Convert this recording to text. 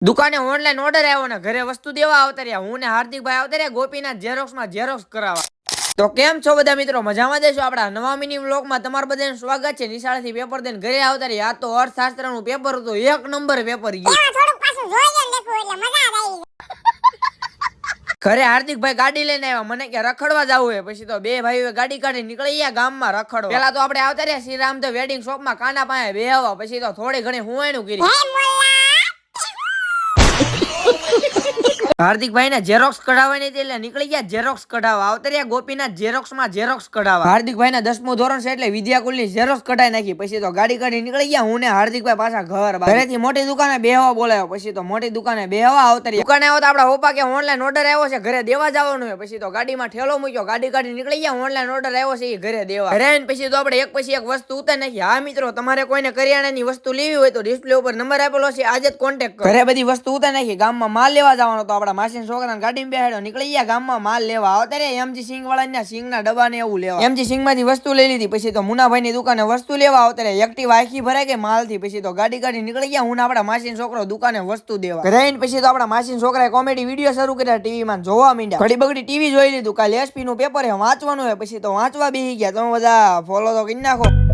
દુકાને online order આવ્યો ને ઘરે વસ્તુ દેવા આવતા રહ્યા. હું ને હાર્દિકભાઈ આવતા રહ્યા ગોપીનાથ ઝેરોક્સમાં ઝેરોક્સ કરાવવા. તો કેમ છો બધા મિત્રો, મજામાં દેશો? આપણા નવા મિની વ્લોગમાં તમારું બધાનું સ્વાગત છે. નિશાળેથી પેપર દઈને ઘરે આવતા રહ્યા. આ તો અર્થશાસ્ત્રનું પેપર હતું, એક નંબર પેપર ગયું. ઘરે હાર્દિકભાઈ ગાડી લઈને આવ્યા. મને કે રખડવા જવું હે. પછી તો બે ભાઈઓ ગાડી કાઢી નીકળી ગયા ગામમાં રખડવા. પેલા તો આપણે આવતા રહ્યા શ્રીરામ ધ વેડિંગ શોપમાં કાના પાસે બેહવા. પછી તો થોડી ઘણી હુંવાણું કરી. હાર્દિકભાઈ ને ઝેરોક્સ કઢાવવાની હતી એટલે નીકળી ગયા ઝેરોક્સ કઢાવવા. આવતા રહ્યા ગોપીનાથ ઝેરોક્સમાં ઝેરોક્સ કઢાવવા. હાર્દિકભાઈ ના 10મું ધોરણ છે એટલે વિદ્યાકુલની ઝેરોક્સ કઢાઈ નાખી. પછી તો ગાડી કાઢી નીકળી ગયા. હું ને હાર્દિકભાઈ પાછા ઘરેથી મોટી દુકાને બેહવા બોલાવ્યો. પછી તો મોટી દુકાને બેહવા આવતા રહ્યા. દુકાને આવ્યો તો આપડા પપ્પા કે ઓનલાઈન ઓર્ડર આવ્યો છે, ઘરે દેવા જવાનું છે. પછી તો ગાડીમાં ઠેલો મૂક્યો, ગાડી કાઢી નીકળી ગયા. ઓનલાઈન ઓર્ડર આવ્યો છે એ ઘરે દેવા. ઘરે આવીને પછી તો આપણે એક પછી એક વસ્તુ ઉતારી નાખી. હા મિત્રો, તમારે કોઈને કરિયાણાની વસ્તુ લેવી હોય તો ડિસ્પ્લે ઉપર નંબર આપેલો છે, આજે જ કોન્ટેક્ટ કરો. ઘરે બધી વસ્તુ ઉતારી નાખી. ગામમાં માલ લેવા જવાનો તો આપડા માસી છોકરાને ગાડીમાં બેહાડ્યો, નીકળી ગયા ગામમાં માલ લેવા. આવતા રે એમજી સિંગ વાળાના સિંગના ડબ્બા ને એવું લેવા. એમજી સિંગ માંથી વસ્તુ લઈ લીધી. પછી તો મુનાભાઈ ની દુકાને વસ્તુ લેવા આવતા રે. એક્ટિવા આખી ભરાઈ ગઈ માલ થી. પછી તો ગાડી કાઢી નીકળી ગયા. હું આપડા માસી છોકરો દુકાને વસ્તુ દેવા. ઘરે આવીને પછી તો આપડા માસી છોકરાએ કોમેડી વિડીયો શરૂ કર્યા, ટીવી માં જોવા માંડ્યા. ઘડી બગડી ટીવી જોઈ લીધું. કાલે એસપી નું પેપર હે, વાંચવાનું હે. પછી તો વાંચવા બેસી ગયા. તમે બધા ફોલો તો કરી નાખો.